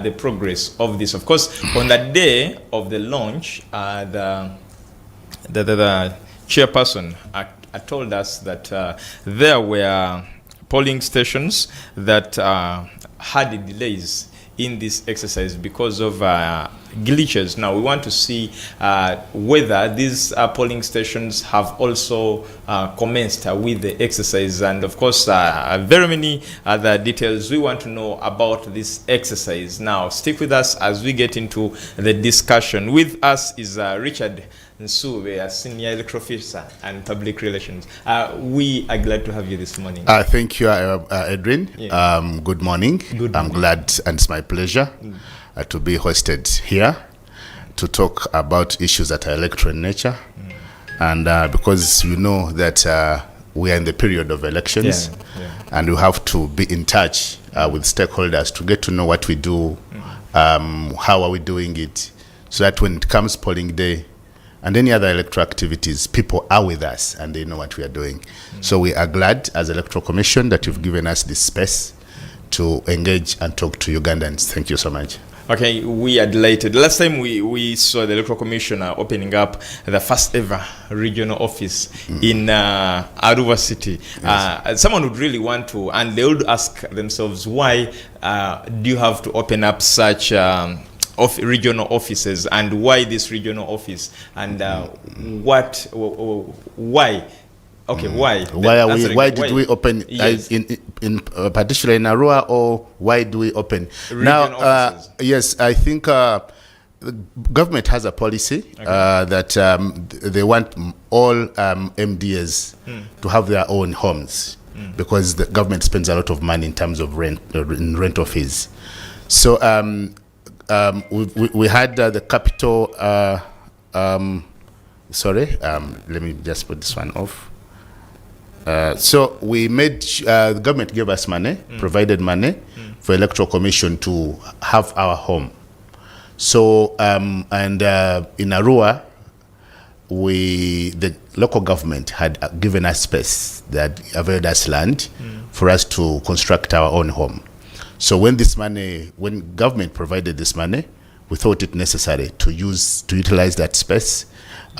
the progress of this. Of course, on the day of the launch, the chairperson told us that there were polling stations that had delays in this exercise because of glitches. Now we want to see whether these polling stations have also commenced with the exercise, and of course very many other details we want to know about this exercise. Now stick with us as we get into the discussion. With us is Richard Nsuube, a senior electoral officer and public relations. We are glad to have you this morning. Thank you, Edwin. Yeah. Good morning. I'm glad, and it's my pleasure to be hosted here to talk about issues that are electoral in nature. And because you know that we are in the period of elections, and we have to be in touch with stakeholders to get to know what we do, how are we doing it, so that when it comes polling day, and any other electoral activities, people are with us and they know what we are doing. So we are glad as Electoral Commission that you've given us this space to engage and talk to Ugandans. Thank you so much. Okay, we are delighted. Last time we saw the Electoral Commissioner opening up the first ever regional office in Arua City. Yes. Someone would really want to, and they would ask themselves, why do you have to open up such of regional offices, and why this regional office, and why? Okay, why? Why did we open in particular in Arua, or why do we open regional offices? Yes, I think the government has a policy that they want all MDAs to have their own homes because the government spends a lot of money in terms of rental fees. So we had the capital. Let me just put this one off. So we made the government gave us money, provided money for Electoral Commission to have our home. So in Arua, the local government had given us space, that availed us land for us to construct our own home. So when government provided this money, we thought it necessary to utilize that space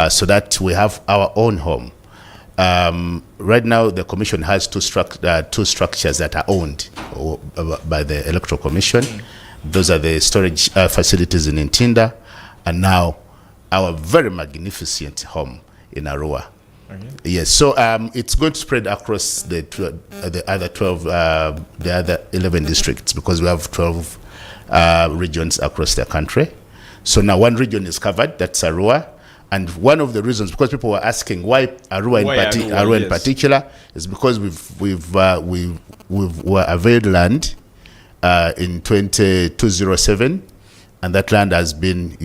so that we have our own home. Right now, the Commission has two structures that are owned by the Electoral Commission. Those are the storage facilities in Ntinda, and now our very magnificent home in Arua. Yes, so it's going to spread across the other 11 districts, because we have 12 regions across the country. So now one region is covered, that's Arua. And one of the reasons, because people were asking why Arua in particular, is because we've availed land in 2007, and that land has been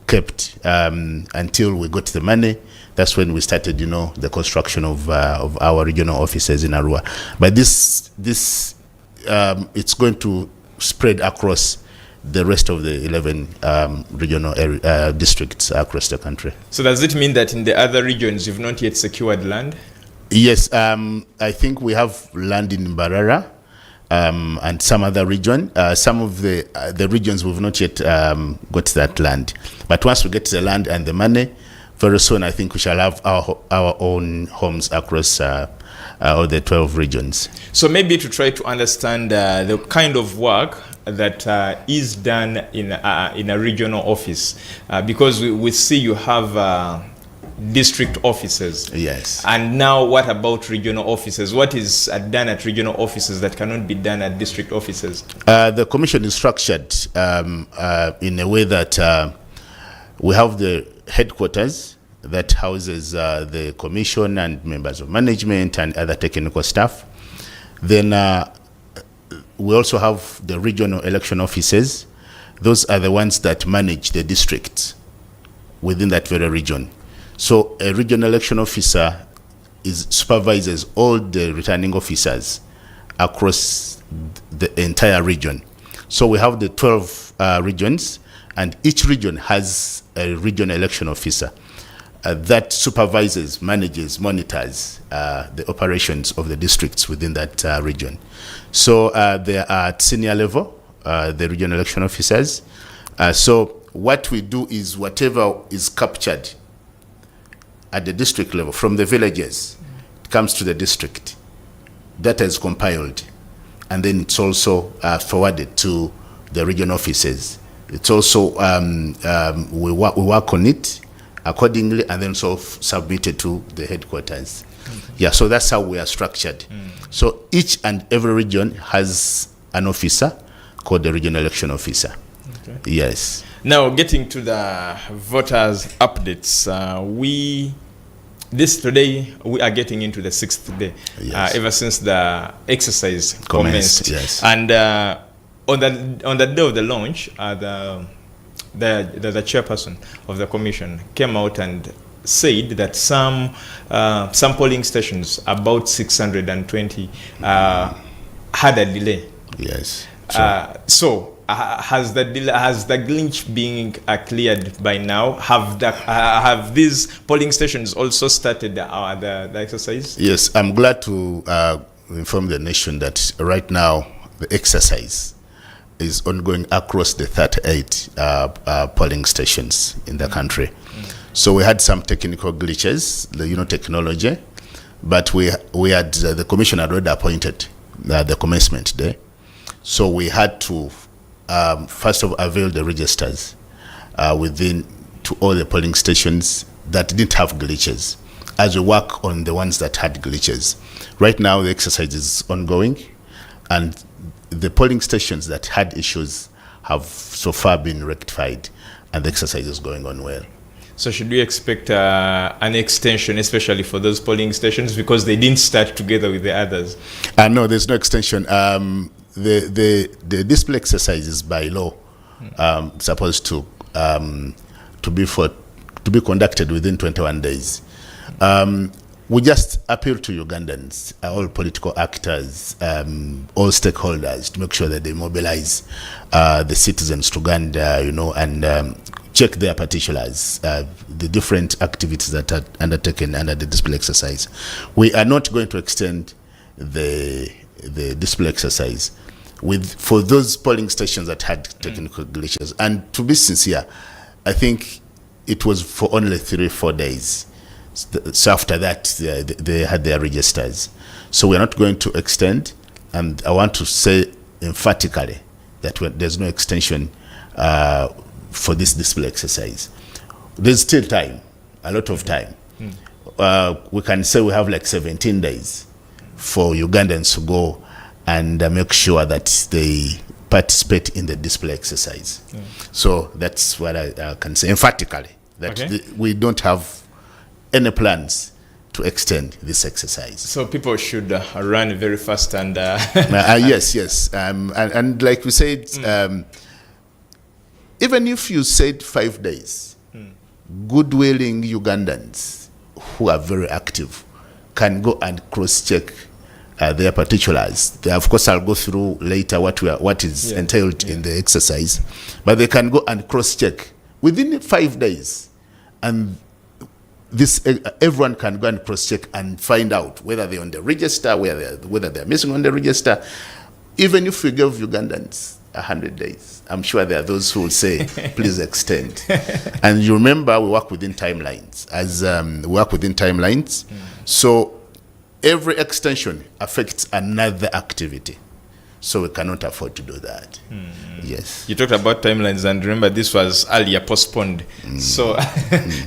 kept until we got the money. That's when we started the construction of our regional offices in Arua. But this it's going to spread across the rest of the 11 regional districts across the country. So does it mean that in the other regions you've not yet secured land? Yes, I think we have land in Mbarara and some other region. Some of the regions we've not yet got that land. But once we get the land and the money, very soon I think we shall have our own homes across all the 12 regions. So maybe to try to understand the kind of work that is done in a regional office, because we see you have district offices. Yes. And now what about regional offices? What is done at regional offices that cannot be done at district offices? The commission is structured in a way that we have the headquarters that houses the commission and members of management and other technical staff. Then we also have the regional election offices. Those are the ones that manage the districts within that very region. So a regional election officer supervises all the returning officers across the entire region. So we have the 12 regions, and each region has a regional election officer that supervises, manages, monitors the operations of the districts within that region. So they are at senior level, the regional election officers. So what we do is whatever is captured at the district level from the villages, it comes to the district. Data is compiled, and then it's also forwarded to the regional offices. It's also, we work on it accordingly, and then so submitted to the headquarters. Okay. Yeah, so that's how we are structured. So each and every region has an officer called the regional election officer. Okay. Yes. Now, getting to the voters' updates, today we are getting into the 6th day, yes. Ever since the exercise commenced. Yes. And on the day of the launch, the chairperson of the commission came out and said that some polling stations, about 620, had a delay. Yes. Has the glitch being cleared by now? Have these polling stations also started the exercise? Yes, I'm glad to inform the nation that right now the exercise is ongoing across the 38 polling stations in the country. So we had some technical glitches, the technology, but we had the commission had already appointed the commencement day. So we had to first of all avail the registers to all the polling stations that didn't have glitches, as we work on the ones that had glitches. Right now the exercise is ongoing, and the polling stations that had issues have so far been rectified, and the exercise is going on well. So should we expect an extension, especially for those polling stations, because they didn't start together with the others? No, there's no extension. The display exercise is by law supposed to be conducted within 21 days. We just appeal to Ugandans, all political actors, all stakeholders, to make sure that they mobilize the citizens to Uganda, and check their particulars, the different activities that are undertaken under the display exercise. We are not going to extend the display exercise for those polling stations that had technical glitches. And to be sincere, I think it was for only 3-4 days. So after that, they had their registers. So we're not going to extend, and I want to say emphatically that there's no extension for this display exercise. There's still time, a lot of time. We can say we have like 17 days for Ugandans to go and make sure that they participate in the display exercise. So that's what I can say emphatically, that we don't have any plans to extend this exercise. So people should run very fast and... Yes. And like we said, even if you said 5 days, good-willing Ugandans who are very active can go and cross-check their particulars. Of course, I'll go through later what is entailed in the exercise, but they can go and cross-check within 5 days, and everyone can go and cross-check and find out whether they're on the register, whether they're missing on the register. Even if we give Ugandans 100 days, I'm sure there are those who will say, please extend. And you remember, we work within timelines. So every extension affects another activity. So we cannot afford to do that. Yes. You talked about timelines, and remember this was earlier postponed. So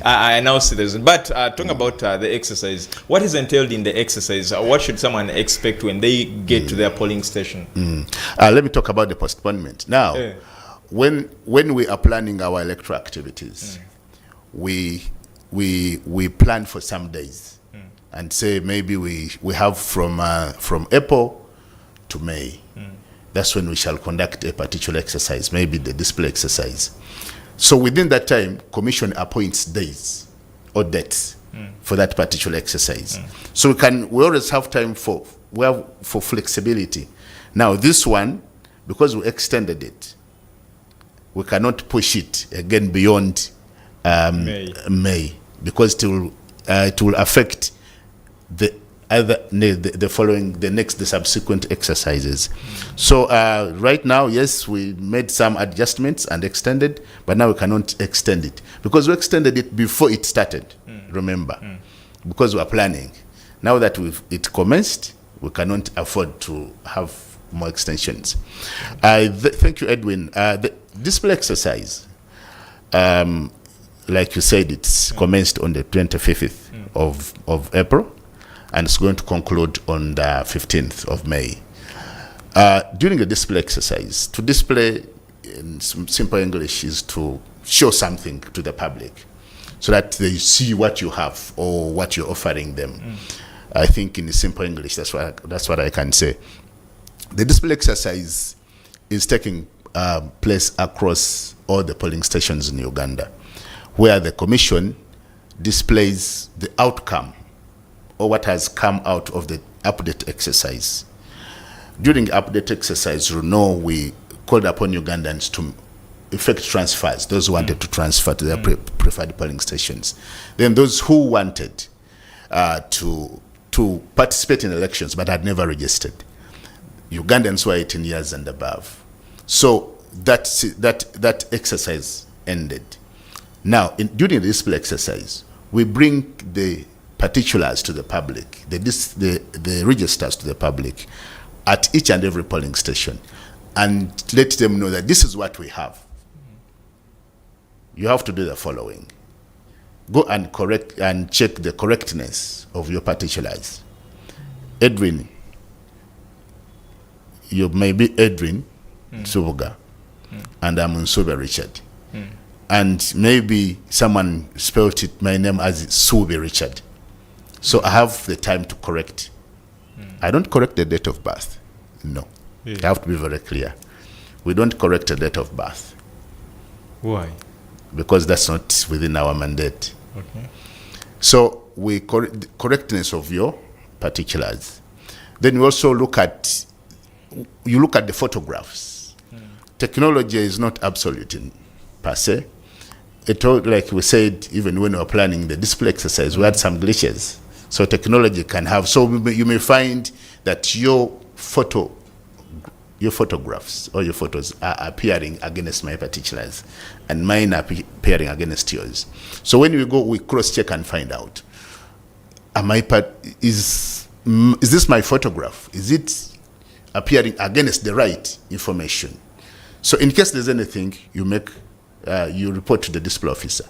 I now see there's... But talking about the exercise, what is entailed in the exercise? What should someone expect when they get to their polling station? Let me talk about the postponement. Now, when we are planning our electoral activities, we plan for some days and say maybe we have from April to May. That's when we shall conduct a particular exercise, maybe the display exercise. So within that time, commission appoints days or dates for that particular exercise. So we always have time for flexibility. Now this one, because we extended it, we cannot push it again beyond May, because it will affect the either the subsequent exercises. So right now, yes, we made some adjustments and extended, but now we cannot extend it because we extended it before it started. Remember, because we are planning. Now that it commenced, we cannot afford to have more extensions. Thank you, Edwin. The display exercise, like you said, it's commenced on the 25th of April, and it's going to conclude on the 15th of May. During the display exercise, to display in simple English is to show something to the public so that they see what you have or what you're offering them. I think in simple English, that's what I can say. The display exercise is taking place across all the polling stations in Uganda, where the commission displays the outcome or what has come out of the update exercise. During the update exercise, we called upon Ugandans to effect transfers, those who wanted to transfer to their preferred polling stations. Then those who wanted to participate in elections but had never registered. Ugandans were 18 years and above. So that exercise ended. Now, during the display exercise, we bring the particulars to the public, the registers to the public at each and every polling station, and let them know that this is what we have. You have to do the following. Go and correct and check the correctness of your particulars. Edwin, you may be Edwin Nsuube, and I'm Nsuube Richard. And maybe someone spelled my name as Nsuube Richard. So I have the time to correct. I don't correct the date of birth. No. I have to be very clear. We don't correct the date of birth. Why? Because that's not within our mandate. Okay. So we correct the correctness of your particulars. Then we also look at the photographs. Technology is not absolute per se. Like we said, even when we were planning the display exercise, we had some glitches. So technology can have, so you may find that your photographs or your photos are appearing against my particulars and mine are appearing against yours. So when we go, we cross-check and find out, is this my photograph? Is it appearing against the right information? So in case there's anything, you report to the display officer,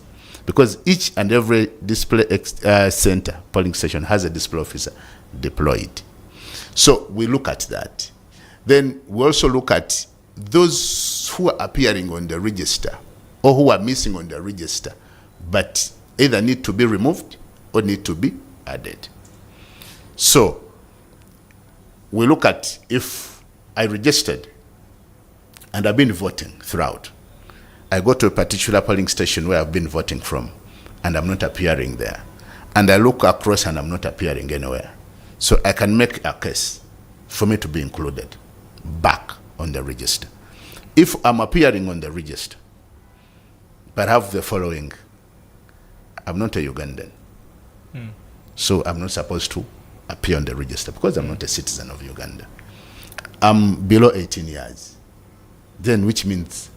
because each and every display center, polling station, has a display officer deployed. So we look at that. Then we also look at those who are appearing on the register or who are missing on the register, but either need to be removed or need to be added. So we look at if I registered and I've been voting throughout. I go to a particular polling station where I've been voting from and I'm not appearing there. And I look across and I'm not appearing anywhere. So I can make a case for me to be included back on the register. If I'm appearing on the register, but have the following: I'm not a Ugandan. So I'm not supposed to appear on the register because I'm not a citizen of Uganda. I'm below 18 years. Then which means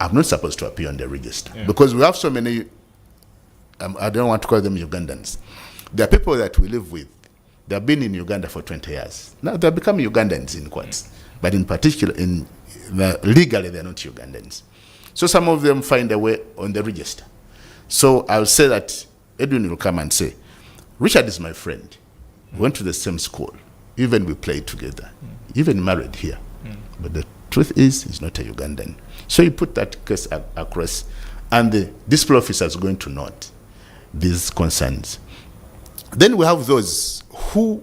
I'm not supposed to appear on the register. Because we have so many, I don't want to call them Ugandans. There are people that we live with. They have been in Uganda for 20 years. Now they've become Ugandans in quotes. But in particular, legally, they're not Ugandans. So some of them find a way on the register. So I'll say that Edwin will come and say, Richard is my friend. We went to the same school. Even we played together. Even married here. But the truth is, he's not a Ugandan. So you put that case across, and the display officer is going to note these concerns. Then we have those who,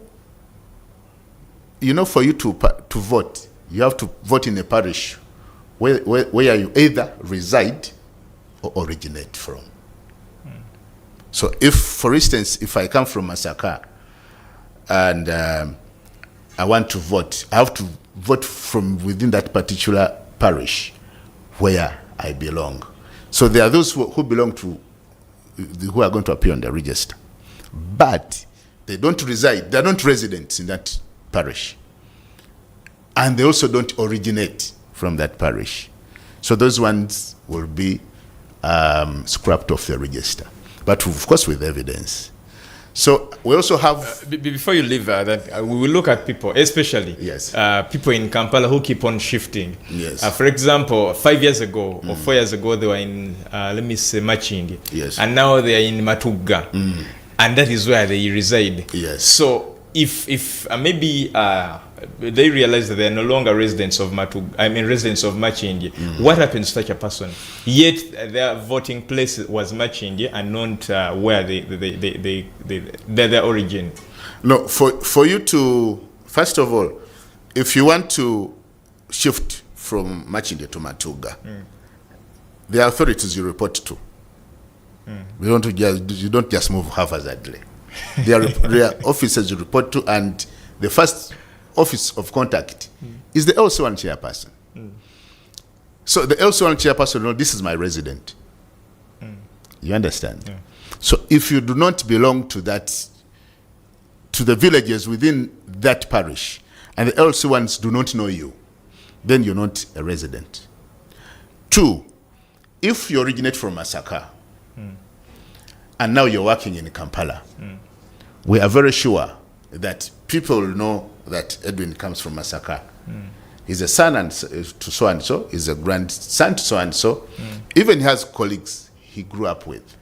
for you to vote, you have to vote in a parish where you either reside or originate from. So if, for instance, if I come from Masaka and I want to vote, I have to vote from within that particular parish where I belong. So there are those who belong to, who are going to appear on the register. But They don't reside. They're not residents in that parish. And they also don't originate from that parish. So those ones will be scrapped off the register. But of course with evidence. So we also have... before you leave that, we will look at people, especially Yes. People in Kampala who keep on shifting. Yes. For example, 5 years ago or 4 years ago, they were in, let me say, Machingi. Yes. And now they are in Matuga. And that is where they reside. Yes. So if maybe they realize that they are no longer residents of residents of Machingi, what happens to such a person? Yet their voting place was Machingi and not where their origin. No, for you to, first of all, if you want to shift from Machinde to Matuga, the authorities you report to. You don't just move haphazardly. There are officers you report to, and the first office of contact is the LC1 chairperson. So the LC1 chairperson knows this is my resident. You understand? Yeah. So if you do not belong to that, to the villages within that parish, and the LC1s do not know you, then you're not a resident. 2, if you originate from Masaka, and now you're working in Kampala, we are very sure that people know that Edwin comes from Masaka. He's a son to so-and-so, he's a grandson to so-and-so. Even he has colleagues he grew up with.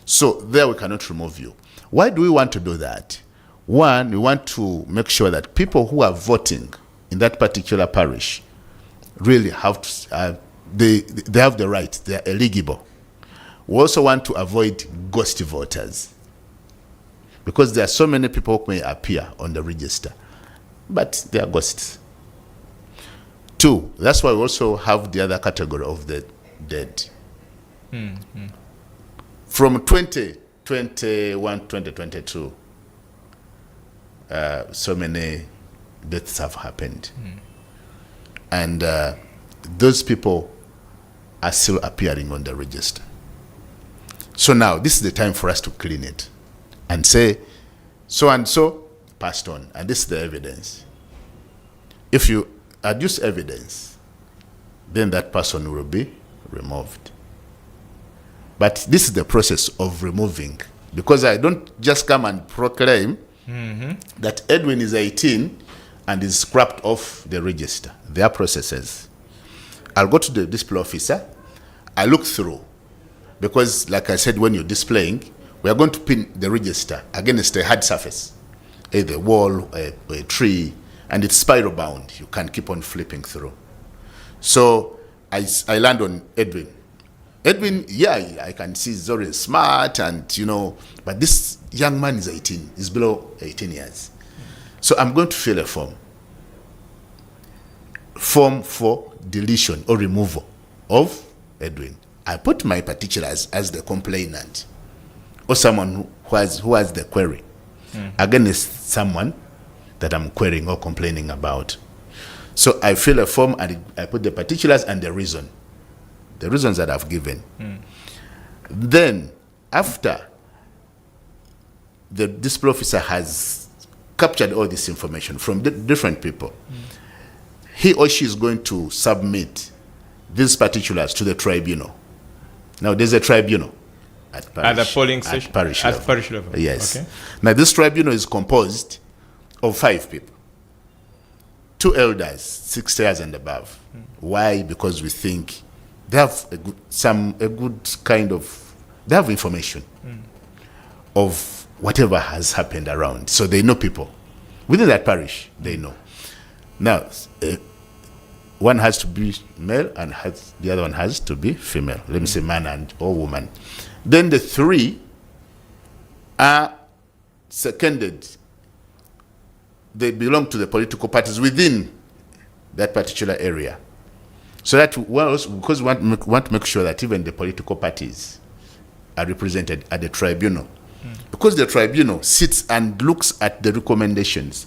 So there we cannot remove you. Why do we want to do that? One, we want to make sure that people who are voting in that particular parish really have to, they have the right, they are eligible. We also want to avoid ghost voters, because there are so many people who may appear on the register, but they are ghosts. 2, that's why we also have the other category of the dead. From 2021, 2022, so many deaths have happened. And those people are still appearing on the register. So now, this is the time for us to clean it and say, so-and-so passed on, and this is the evidence. If you adduce evidence, then that person will be removed. But this is the process of removing, because I don't just come and proclaim that Edwin is 18 and is scrapped off the register. There are processes. I'll go to the display officer, I look through, because like I said, when you're displaying, we are going to pin the register against a hard surface, either a wall, a tree, and it's spiral bound. You can keep on flipping through. So I land on Edwin. Edwin, yeah, I can see he's very smart, and but this young man is 18, he's below 18 years. So I'm going to fill a form for deletion or removal of Edwin. I put my particulars as the complainant, or someone who has the query against someone that I'm querying or complaining about. So I fill a form and I put the particulars and the reasons that I've given. Then, after the display officer has captured all this information from different people, he or she is going to submit these particulars to the tribunal. Now, there's a tribunal at the polling station? Parish level. Parish level. Yes. Okay. Now, this tribunal is composed of 5 people. 2 elders, 60 years and above. Why? Because we think they have they have information of whatever has happened around. So they know people. Within that parish, they know. Now, one has to be male and the other one has to be female. Let me say man or woman. Then the 3 are seconded. They belong to the political parties within that particular area. So that, because we want to make sure that even the political parties are represented at the tribunal. Because the tribunal sits and looks at the recommendations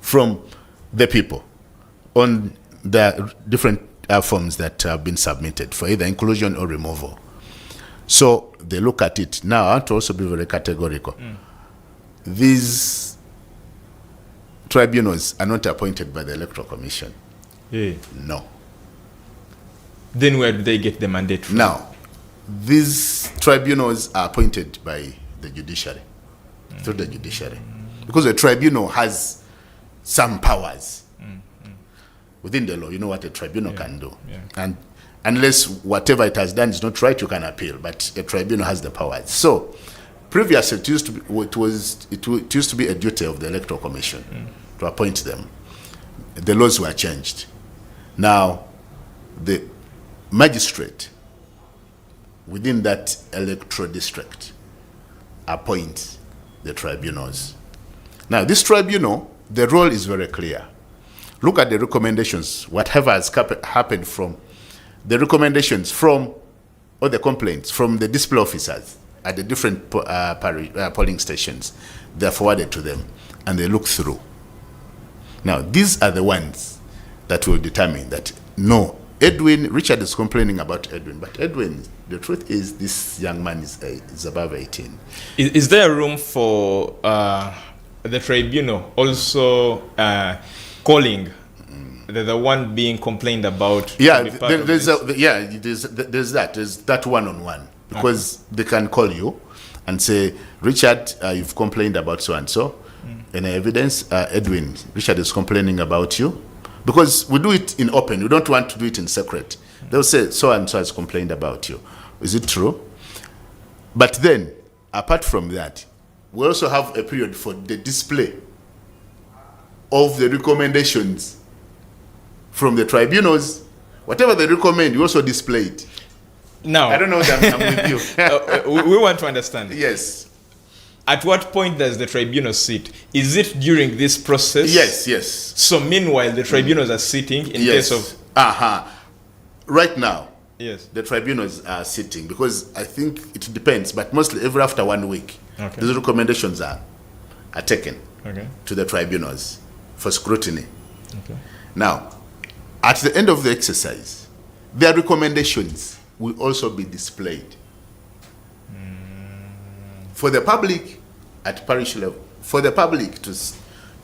from the people on the different forms that have been submitted for either inclusion or removal. So they look at it. Now, I want to also be very categorical. these tribunals are not appointed by the Electoral Commission. Yeah. No. Then where do they get the mandate from? Now, these tribunals are appointed by the judiciary, through the judiciary. Because the tribunal has some powers within the law. You know what a tribunal can do. Yeah. And unless whatever it has done is not right, you can appeal. But a tribunal has the powers. So, previously, it used to be a duty of the Electoral Commission to appoint them. The laws were changed. Now, the magistrate within that electoral district appoints the tribunals. Now, this tribunal, the role is very clear. Look at the recommendations, whatever has happened from the recommendations from, or the complaints from the display officers at the different polling stations. They're forwarded to them, and they look through. Now, these are the ones that will determine that, no, Richard is complaining about Edwin, but Edwin, the truth is this young man is above 18. Is there room for the tribunal also calling the one being complained about? Yeah, there's that one-on-one, because they can call you and say, Richard, you've complained about so-and-so. Any evidence? Edwin, Richard is complaining about you. Because we do it in open. We don't want to do it in secret. They'll say, so-and-so has complained about you. Is it true? But then, apart from that, we also have a period for the display of the recommendations from the tribunals. Whatever they recommend, you also display it. Now, I don't know that I'm with you. we want to understand. Yes. At what point does the tribunal sit? Is it during this process? Yes. So meanwhile, the tribunals are sitting in case of... Right now, yes, the tribunals are sitting, because I think it depends, but mostly every after 1 week, okay, these recommendations are taken okay, to the tribunals for scrutiny. okay. Now, at the end of the exercise, their recommendations will also be displayed for the public at parish level, for the public to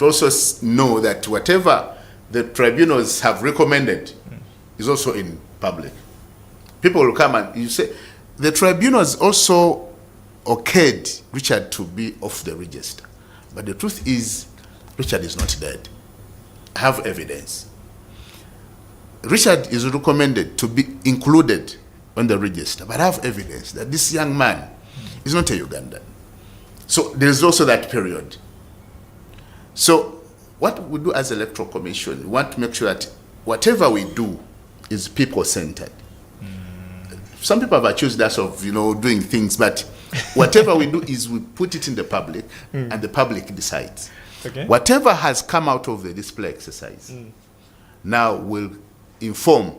also know that whatever the tribunals have recommended is also in public. People will come and you say, the tribunals also okayed Richard to be off the register. But the truth is, Richard is not dead. I have evidence. Richard is recommended to be included on the register, but I have evidence that this young man is not a Ugandan. So there's also that period. So what we do as Electoral Commission, we want to make sure that whatever we do is people-centered. Some people have accused us of, doing things, but whatever we do is we put it in the public, and the public decides. Okay. Whatever has come out of the display exercise now will inform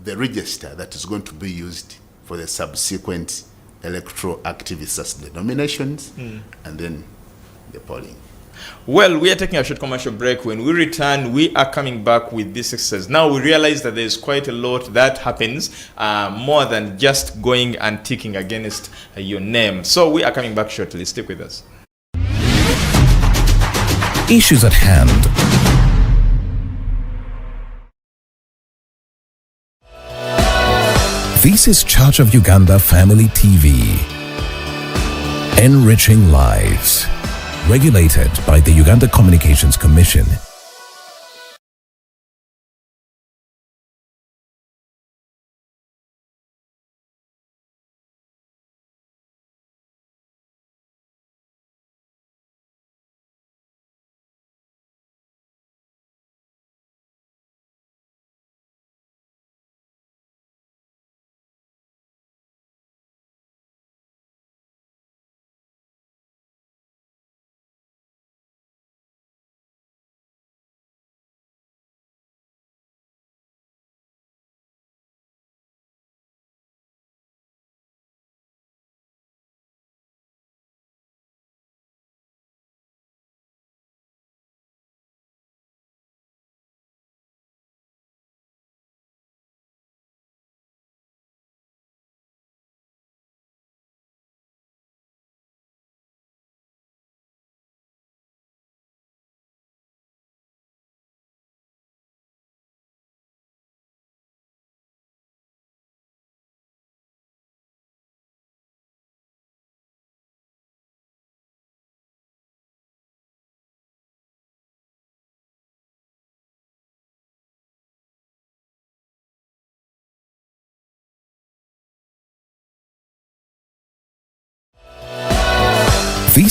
the register that is going to be used for the subsequent electoral activities, as the nominations and then the polling. Well, we are taking a short commercial break. When we return, we are coming back with this exercise. Now we realize that there's quite a lot that happens, more than just going and ticking against your name. So we are coming back shortly. Stick with us. Issues at hand. This is Church of Uganda Family TV. Enriching lives. Regulated by the Uganda Communications Commission.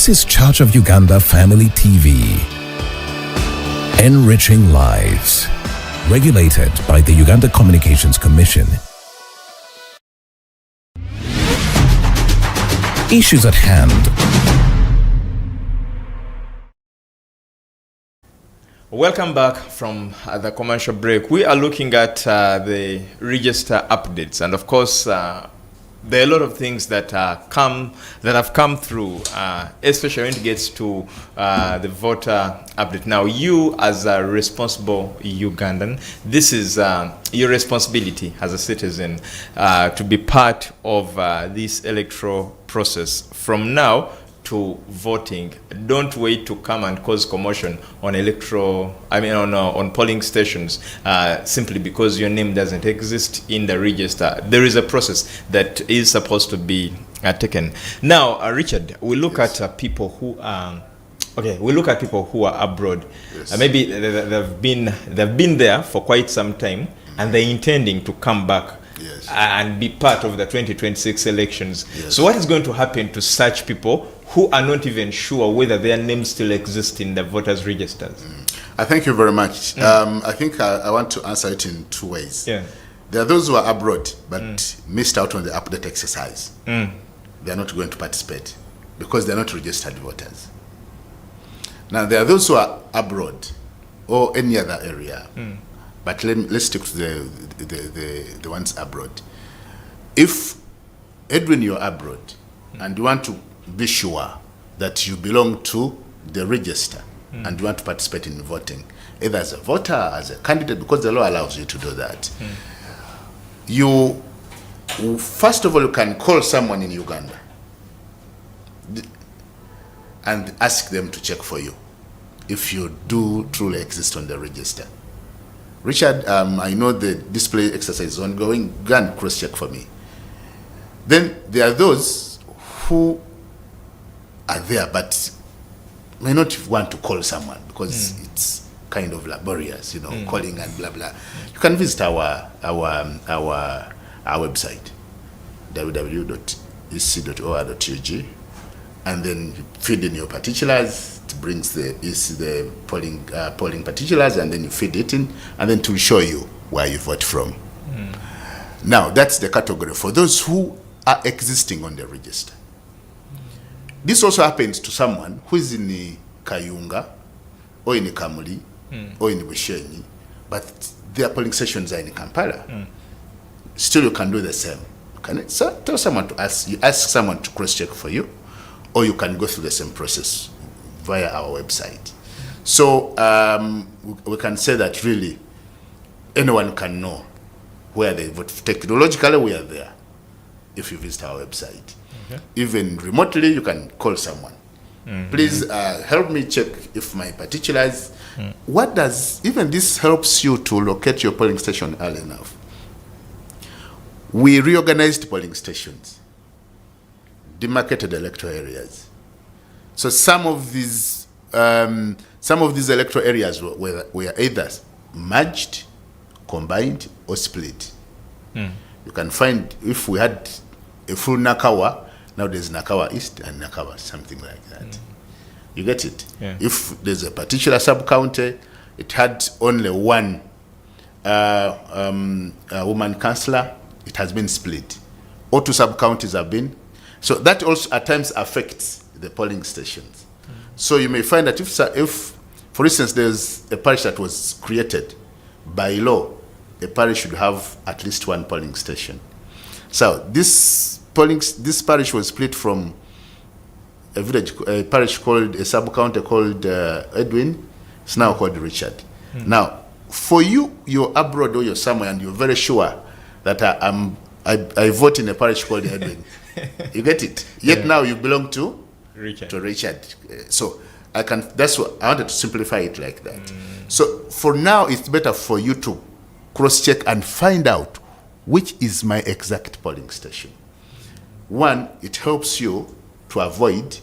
This is Church of Uganda Family TV. Enriching lives. Regulated by the Uganda Communications Commission. Issues at hand. Welcome back from the commercial break. We are looking at the register updates, and of course, there are a lot of things that have come through, especially when it gets to the voter update. Now, you as a responsible Ugandan, this is your responsibility as a citizen to be part of this electoral process from now to voting. Don't wait to come and cause commotion on on polling stations simply because your name doesn't exist in the register. There is a process that is supposed to be taken. Now, Richard, we look at people who are we look at people who are abroad. Yes. Maybe they've been there for quite some time, and they're intending to come back. Yes. And be part of the 2026 elections. Yes. So what is going to happen to such people who are not even sure whether their names still exist in the voters' registers? I thank you very much. I think I want to answer it in two ways. Yeah. There are those who are abroad but missed out on the update exercise. They are not going to participate because they are not registered voters. Now, there are those who are abroad or any other area. But let's stick to the ones abroad. If, Edwin, you're abroad and you want to be sure that you belong to the register and you want to participate in voting, either as a voter, as a candidate, because the law allows you to do that, you, first of all, you can call someone in Uganda and ask them to check for you if you do truly exist on the register. Richard, I know the display exercise is ongoing. Go and cross-check for me. Then there are those who are there but may not want to call someone because it's kind of laborious, calling and blah blah. You can visit our website, www.ec.or.ug, and then you feed in your particulars. It brings the polling particulars, and then you feed it in, and then it will show you where you vote from. Now, that's the category for those who are existing on the register. This also happens to someone who is in Kayunga, or in Kamuli, or in Bushenyi, but their polling stations are in Kampala. Still, you can do the same. So tell someone to ask someone to cross-check for you, or you can go through the same process via our website. So we can say that really anyone can know where they vote. Technologically, we are there if you visit our website. Okay. Even remotely, you can call someone. Please help me check if my particulars. What does, even this helps you to locate your polling station early enough. We reorganized polling stations, demarcated electoral areas. So some of these electoral areas were either merged, combined, or split. You can find, if we had a full Nakawa, now there's Nakawa East and Nakawa, something like that. You get it? Yeah. If there's a particular sub-county, it had only one woman councillor, it has been split. Or two sub-counties have been. So that also at times affects the polling stations. So you may find that if, for instance, there's a parish that was created by law, a parish should have at least one polling station. So this parish was split from a parish called, a sub-county called Edwin. It's now called Richard. Now, for you, you're abroad or you're somewhere and you're very sure that I vote in a parish called Edwin. You get it? Yet now you belong to Richard. So that's what I wanted to simplify it like that. So for now, it's better for you to cross-check and find out which is my exact polling station. One, it helps you to avoid,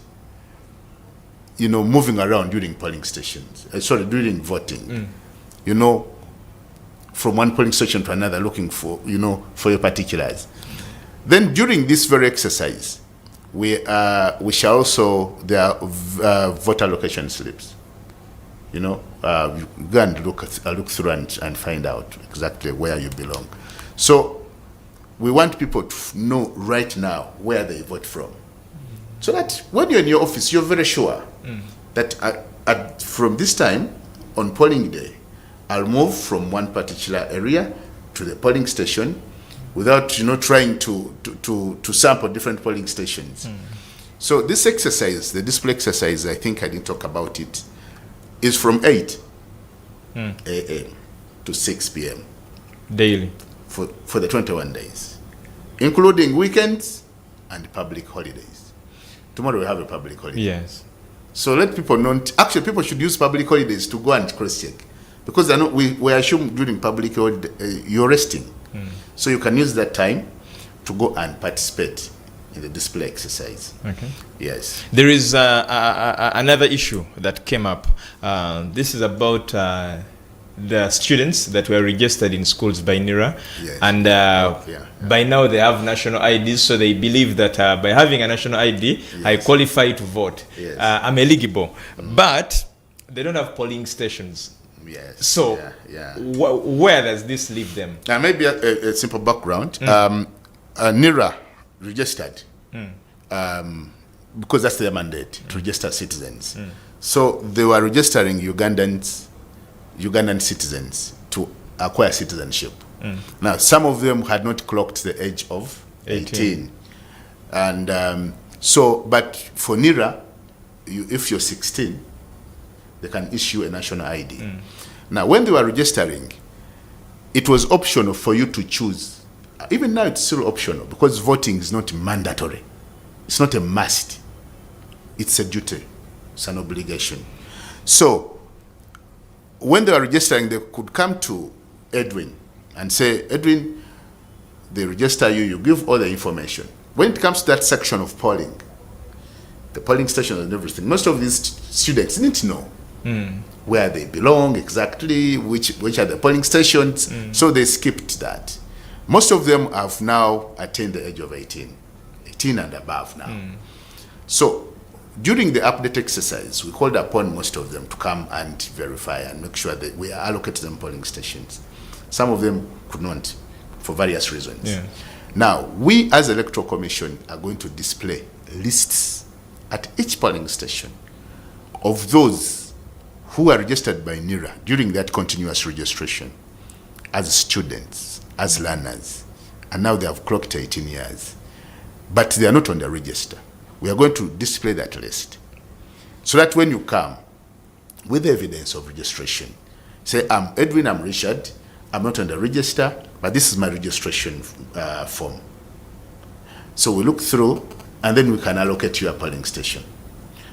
moving around during polling stations. During voting. From one polling station to another, looking for, for your particulars. Then during this very exercise, we shall also, there are voter location slips. You know, you go and look through and find out exactly where you belong. So we want people to know right now where they vote from, so that when you're in your office, you're very sure that from this time on polling day, I'll move from one particular area to the polling station without, trying to sample different polling stations. So this exercise, the display exercise, I think I didn't talk about it, is from 8 a.m. to 6 p.m. daily for the 21 days, including weekends and public holidays. Tomorrow we have a public holiday. Yes. So let people know. Actually, people should use public holidays to go and cross-check, because they're not, we assume during public holiday you're resting. So you can use that time to go and participate in the display exercise. Okay. Yes. There is another issue that came up. This is about the students that were registered in schools by NIRA. Yes. And by now they have national IDs, so they believe that by having a national ID, I qualify to vote. Yes. I'm eligible. But they don't have polling stations. Yes. So where does this leave them? Now, maybe a simple background. NIRA registered because that's their mandate, to register citizens. So they were registering Ugandan citizens to acquire citizenship. Now, some of them had not clocked the age of 18. And but for NIRA, if you're 16, they can issue a national ID. Now, when they were registering, it was optional for you to choose. Even now, it's still optional, because voting is not mandatory. It's not a must. It's a duty. It's an obligation. So, when they were registering, they could come to Edwin and say, Edwin, they register you, you give all the information. When it comes to that section of polling, the polling station and everything, most of these students didn't know where they belong exactly, which are the polling stations, so they skipped that. Most of them have now attained the age of 18 and above now. So during the update exercise, we called upon most of them to come and verify and make sure that we allocate them polling stations. Some of them could not, for various reasons. Now, we as Electoral Commission are going to display lists at each polling station of those who are registered by NIRA during that continuous registration as students, as learners, and now they have clocked 18 years, but they are not on the register. We are going to display that list so that when you come with evidence of registration, say, I'm Edwin, I'm Richard, I'm not on the register, but this is my registration form. So we look through, and then we can allocate you a polling station.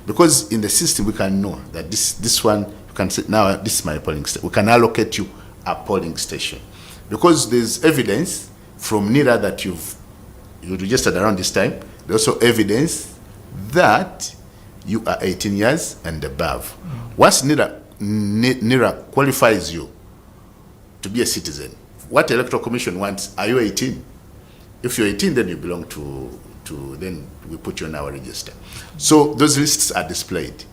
Because in the system, we can know that this one, you can say, now this is my polling station. We can allocate you a polling station. Because there's evidence from NIRA that you registered around this time. There's also evidence that you are 18 years and above. Once NIRA qualifies you to be a citizen, what the Electoral Commission wants, are you 18? If you're 18, then you belong to then we put you on our register. So those lists are displayed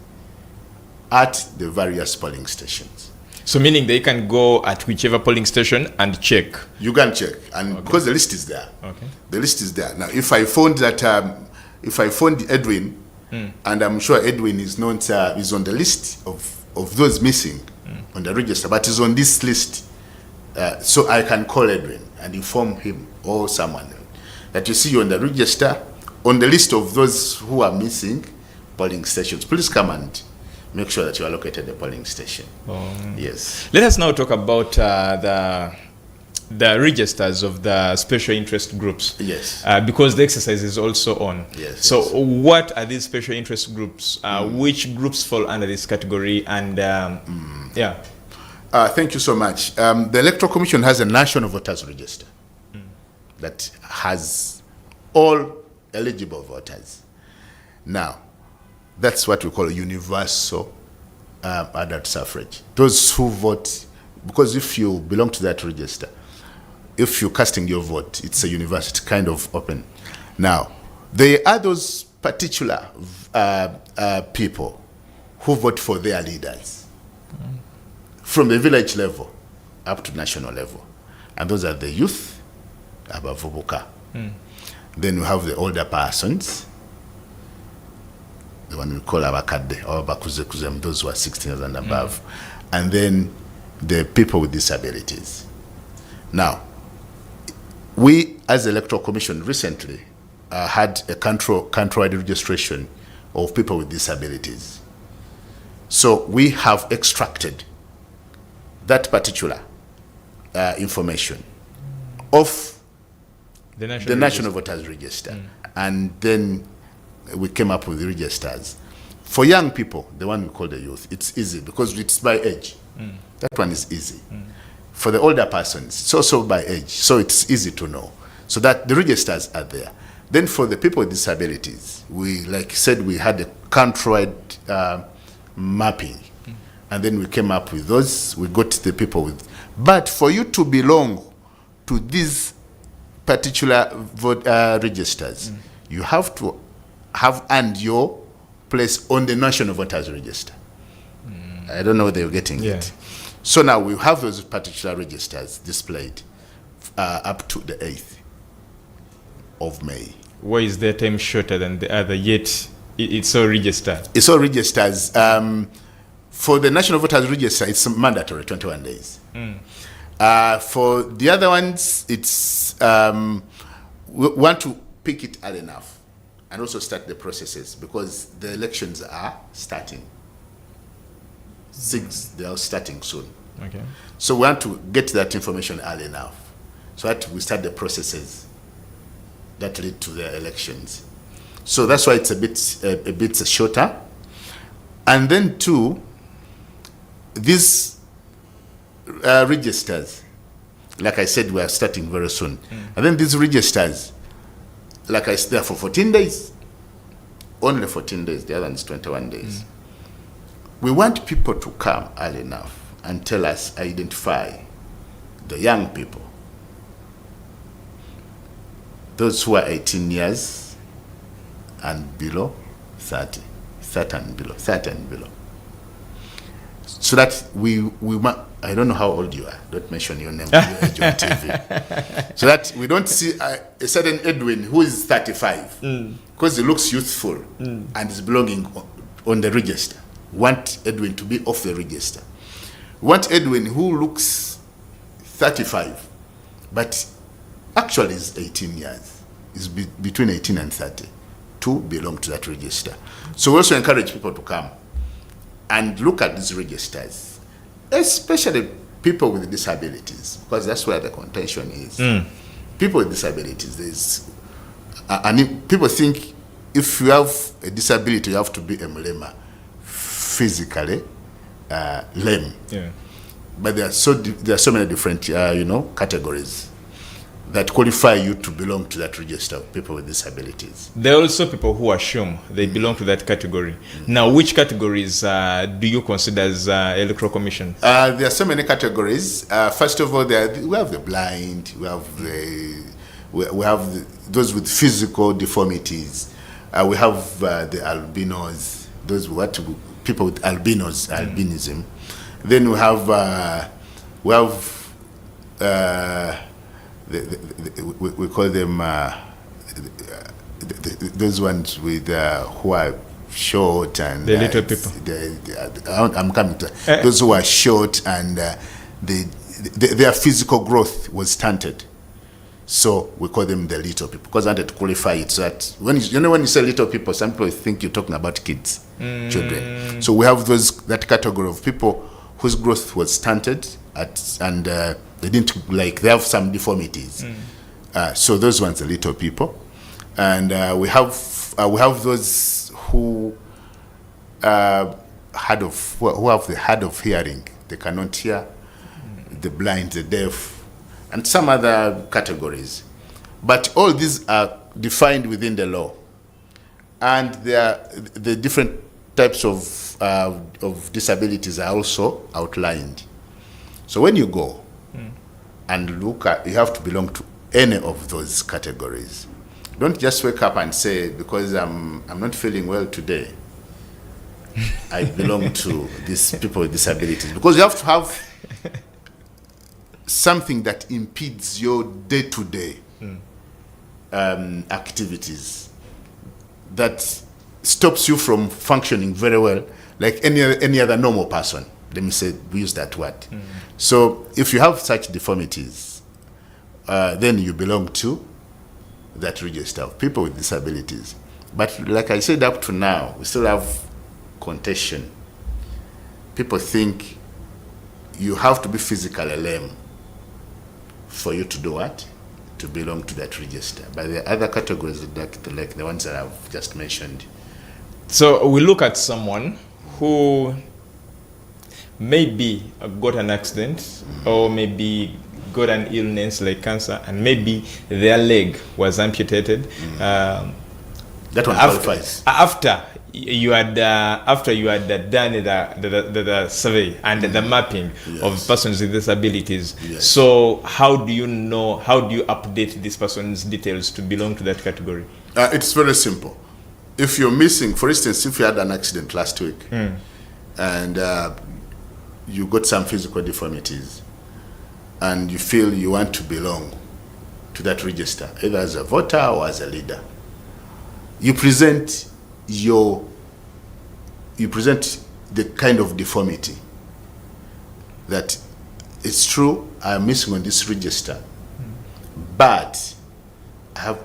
at the various polling stations. So meaning they can go at whichever polling station and check? You can check, and because the list is there. Okay. The list is there. Now, if I found that, if I found Edwin, and I'm sure Edwin is not is on the list of those missing on the register, but is on this list, so I can call Edwin and inform him or someone that you see you on the register, on the list of those who are missing polling stations. Please come and make sure that you are located at the polling station. Yes. Let us now talk about the registers of the special interest groups. Yes. Because the exercise is also on. Yes. So what are these special interest groups? Which groups fall under this category? And thank you so much. The Electoral Commission has a national voters register that has all eligible voters. Now, that's what we call universal adult suffrage. Those who vote, because if you belong to that register, if you're casting your vote, it's a university kind of open. Now, there are those particular people who vote for their leaders from the village level up to national level. And those are the youth, abavubuka. Then we have the older persons, the one we call abakadde or bakuzekuzem, those who are 16 years and above. And then the people with disabilities. Now, we as the Electoral Commission recently had a countrywide registration of people with disabilities. So we have extracted that particular information of the National Voters Register. And then we came up with the registers. For young people, the one we call the youth, it's easy because it's by age. That one is easy. For the older persons, it's also by age, so it's easy to know. So that the registers are there. Then for the people with disabilities, we, like I said, we had a countrywide mapping. And then we came up with those, we got the people with. But for you to belong to these particular registers, you have to have earned your place on the National Voters Register. I don't know whether you're getting it. So now we have those particular registers displayed up to the 8th of May. Why is their time shorter than the other, yet it's all registered? It's all registers. For the National Voters Register, it's mandatory, 21 days. For the other ones, it's we want to pick it early enough and also start the processes because the elections are starting. They are starting soon. Okay. So we want to get that information early enough so that we start the processes that lead to the elections. So that's why it's a bit shorter. And then two, these registers, like I said, we are starting very soon. And then these registers, like I said, they're for 14 days. Only 14 days, the other one is 21 days. We want people to come early enough and tell us, identify the young people, those who are 18 years and below, 30 and below. So that I don't know how old you are, don't mention your name, your age on TV. So that we don't see a certain Edwin who is 35, because he looks youthful and is belonging on the register. Want Edwin to be off the register. Want Edwin who looks 35, but actually is 18 years, is between 18 and 30, to belong to that register. So we also encourage people to come and look at these registers, especially people with disabilities, because that's where the contention is. People with disabilities, people think if you have a disability, you have to be a mulema, physically lame. But there are so many different categories that qualify you to belong to that register of people with disabilities. There are also people who assume they belong to that category. Now, which categories do you consider as Electoral Commission? There are so many categories. First of all, we have the blind, we have those with physical deformities, we have the albinos, people with albinism. Then we have we call them those ones with who are short and the little people. I'm coming to those who are short and their physical growth was stunted. So we call them the little people, because I wanted to qualify it so that when you say little people, some people think you're talking about kids, children. So we have that category of people whose growth was stunted and they have some deformities. So those ones are little people, and we have those who have the hard of hearing. They cannot hear, the blind, the deaf, and some other categories. But all these are defined within the law, and the different types of disabilities are also outlined. So when you go and look at, you have to belong to any of those categories. don't just wake up and say, because I'm not feeling well today, I belong to these people with disabilities. Because you have to have something that impedes your day-to-day activities, that stops you from functioning very well like any other normal person. Let me say, we use that word. So if you have such deformities, then you belong to that register of people with disabilities. But like I said, up to now, we still have contention. People think you have to be physically lame for you to do what? To belong to that register. But the other categories, like the ones that I've just mentioned. So we look at someone who maybe got an accident or maybe got an illness like cancer, and maybe their leg was amputated. That one qualifies. After you had done the survey and the mapping of persons with disabilities. Yes. So how do you update this person's details to belong to that category? It's very simple. If you're missing, for instance, if you had an accident last week and you got some physical deformities and you feel you want to belong to that register, either as a voter or as a leader, you present the kind of deformity that it's true, I'm missing on this register, but I have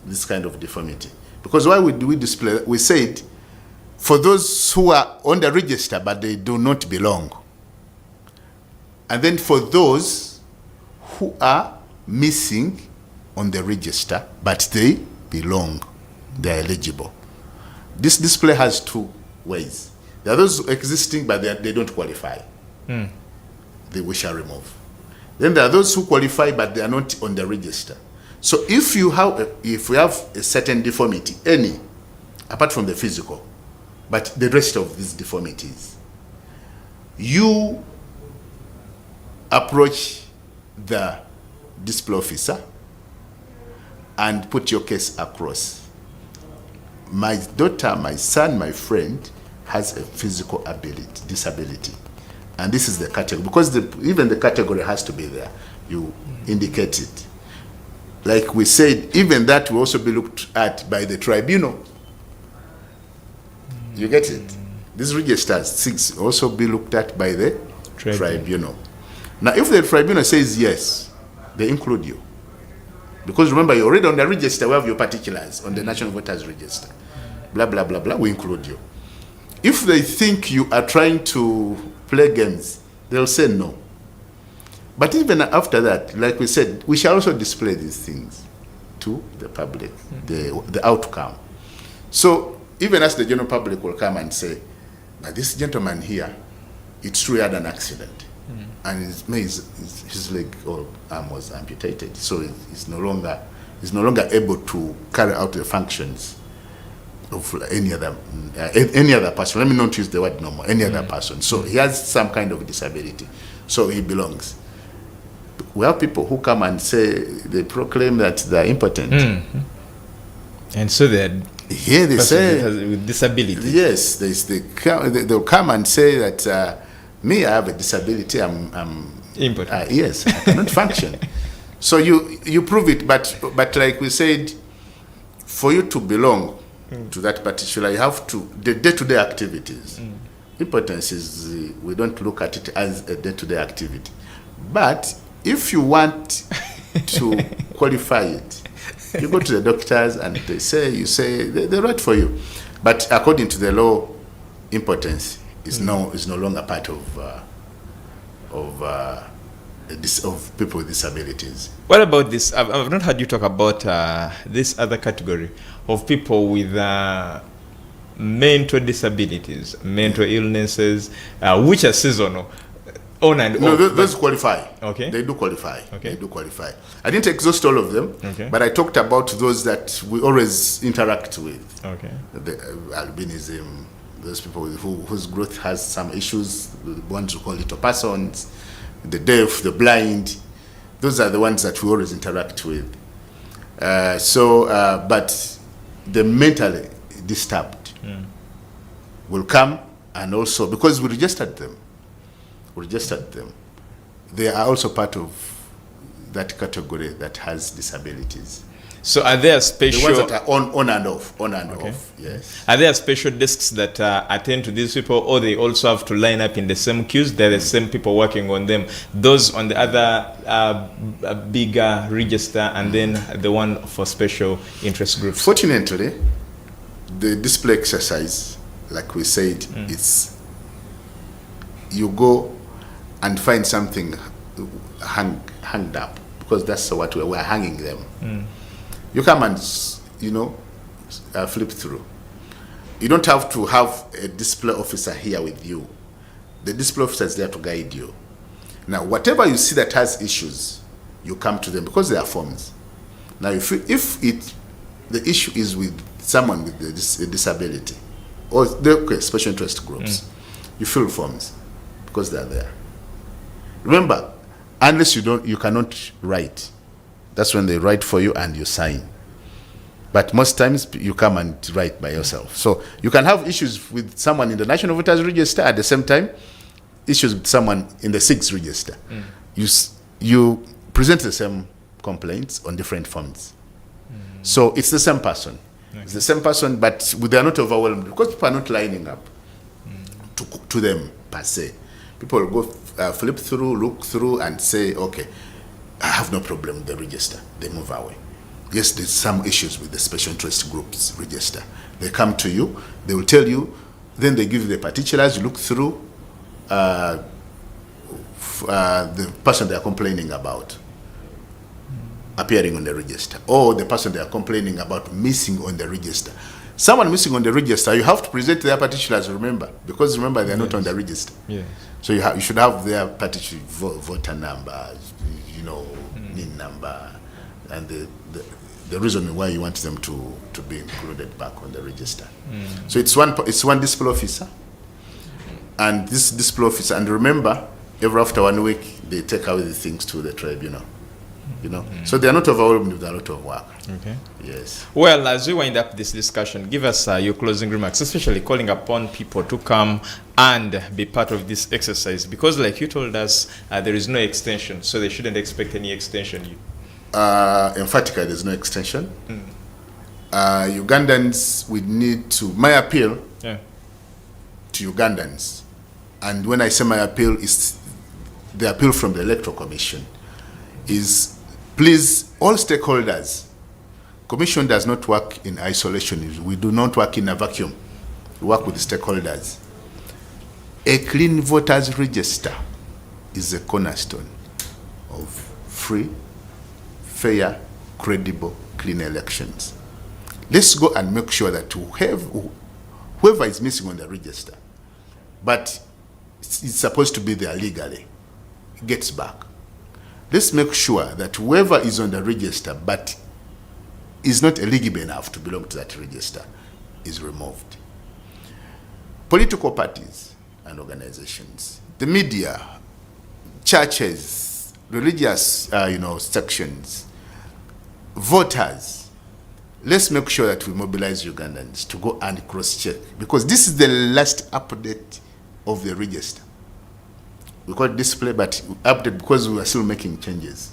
this kind of deformity. Because why would we display? We said, for those who are on the register but they do not belong, and then for those who are missing on the register but they belong, they are eligible. This display has two ways. There are those existing but they don't qualify. We shall remove. Then there are those who qualify but they are not on the register. So if you have a certain deformity, any, apart from the physical, but the rest of these deformities, you approach the display officer and put your case across. My daughter, my son, my friend has a physical disability. And this is the category, because even the category has to be there. You indicate it. Like we said, even that will also be looked at by the tribunal. You get it? These registers 6 also be looked at by the tribunal. Now, if the tribunal says yes, they include you. Because remember, you're already on the register, we have your particulars on the National Voters Register. Blah, blah, blah, blah, we include you. If they think you are trying to play games, they'll say no. But even after that, like we said, we shall also display these things to the public, the outcome. So even as the general public will come and say, but this gentleman here, it's true he had an accident. And his leg or arm was amputated. So he's no longer able to carry out the functions of any other person. Let me not use the word normal, any other person. So he has some kind of disability. So he belongs. We have people who come and say, they proclaim that they're impotent. And so they're they say with disability. Yes, they'll come and say that me, I have a disability. I'm impotent. Yes, I cannot function. So you prove it, but like we said, for you to belong to that particular, you have to the day-to-day activities. Impotence is we don't look at it as a day-to-day activity, but if you want to qualify it, you go to the doctors and they write for you. But according to the law, impotence is no longer part of people with disabilities. What about this? I've not heard you talk about this other category of people with mental disabilities, mental illnesses, which are seasonal. On and no, off. those qualify. Okay. They do qualify. Okay. They do qualify. I didn't exhaust all of them, okay, but I talked about those that we always interact with. Okay. The albinism, those people whose growth has some issues, the ones who call little persons, the deaf, the blind. Those are the ones that we always interact with. But the mentally disturbed will come, and also because we registered them, they are also part of that category that has disabilities. So are there The special... ones that are on and off, yes. Are there special desks that attend to these people, or they also have to line up in the same queues? They're the same people working on them. Those on the other bigger register, and then the one for special interest groups. Fortunately, the display exercise, like we said, it's you go and find something hanged up, because that's what we're hanging them. You come and, flip through. You don't have to have a display officer here with you. The display officer is there to guide you. Now, whatever you see that has issues, you come to them because they are forms. Now, if the issue is with someone with a disability or special interest groups, you fill forms because they are there. Remember, unless you cannot write. That's when they write for you and you sign. But most times you come and write by yourself. So you can have issues with someone in the National Voters Register, at the same time issues with someone in the 6th register. You present the same complaints on different forms. So it's the same person. Okay. It's the same person, but they are not overwhelmed because people are not lining up to them per se. People will go flip through, look through, and say, okay, I have no problem with the register. They move away. Yes, there's some issues with the special interest groups register. They come to you, they will tell you, then they give you the particulars, you look through the person they are complaining about appearing on the register, or the person they are complaining about missing on the register. Someone missing on the register, you have to present their particulars, because remember they are not on the register. Yes. So you should have their particular voter number, NIN number, and the reason why you want them to be included back on the register. So it's one display officer, and this display officer, and remember, every after 1 week they take away the things to the tribunal. So they are not overwhelmed with a lot of work. Okay. Yes. Well, as we wind up this discussion, give us your closing remarks, especially calling upon people to come and be part of this exercise, because like you told us, there is no extension, so they shouldn't expect any extension. Emphatically, there's no extension. Ugandans, we need to, my appeal to Ugandans, and when I say my appeal, is the appeal from the Electoral Commission, is please, all stakeholders, Commission does not work in isolation. We do not work in a vacuum. We work with stakeholders. A clean voters register is a cornerstone of free, fair, credible, clean elections. Let's go and make sure that whoever is missing on the register, but it's supposed to be there legally, gets back. Let's make sure that whoever is on the register but is not eligible enough to belong to that register is removed. Political parties and organizations, the media, churches, religious sections, voters, let's make sure that we mobilize Ugandans to go and cross-check, because this is the last update of the register. We call it display, but update because we are still making changes.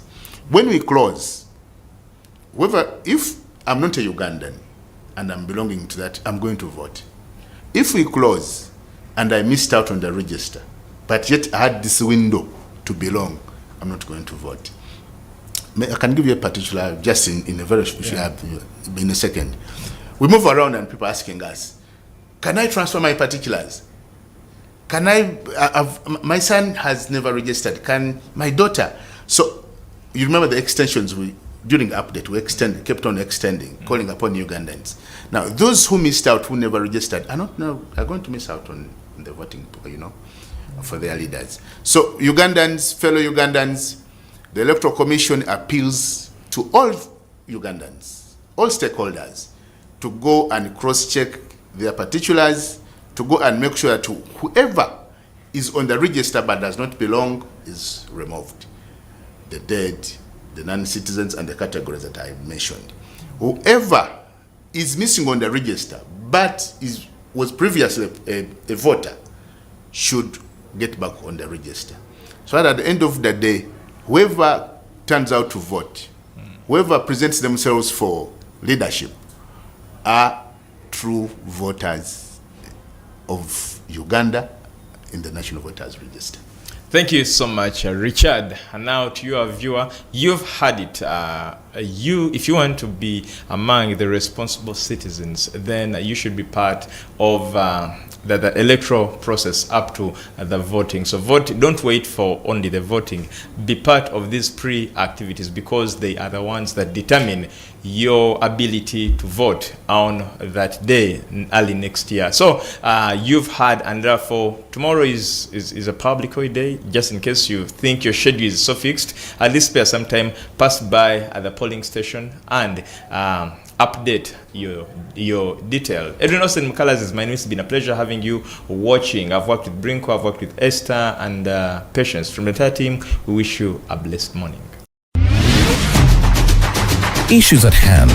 When we close, if I'm not a Ugandan and I'm belonging to that, I'm going to vote. If we close and I missed out on the register, but yet I had this window to belong, I'm not going to vote. I can give you a particular, just in a very in a second. We move around and people asking us, can I transfer my particulars? Can my son has never registered, can my daughter? So you remember the extensions during update, we kept on extending, calling upon Ugandans. Now, those who missed out, who never registered, are going to miss out on the voting, for their leaders. So Ugandans, fellow Ugandans, the Electoral Commission appeals to all Ugandans, all stakeholders, to go and cross-check their particulars, to go and make sure that whoever is on the register but does not belong is removed. The dead the non-citizens, and the categories that I mentioned. Whoever is missing on the register but was previously a voter should get back on the register. So that at the end of the day, whoever turns out to vote, whoever presents themselves for leadership, are true voters of Uganda in the National Voters Register. Thank you so much, Richard. And now to your viewer, you've had it. If you want to be among the responsible citizens, then you should be part of the electoral process up to the voting. So vote, don't wait for only the voting. Be part of these pre-activities because they are the ones that determine your ability to vote on that day early next year. So you've had, and therefore tomorrow is a public holiday. Just in case you think your schedule is so fixed, at least spare some time, pass by at the polling station and update your detail. Edwin Austin Mukalas is my name. It's been a pleasure having you watching. I've worked with Brinko, I've worked with Esther and Patience. From the entire team, we wish you a blessed morning. Issues at hand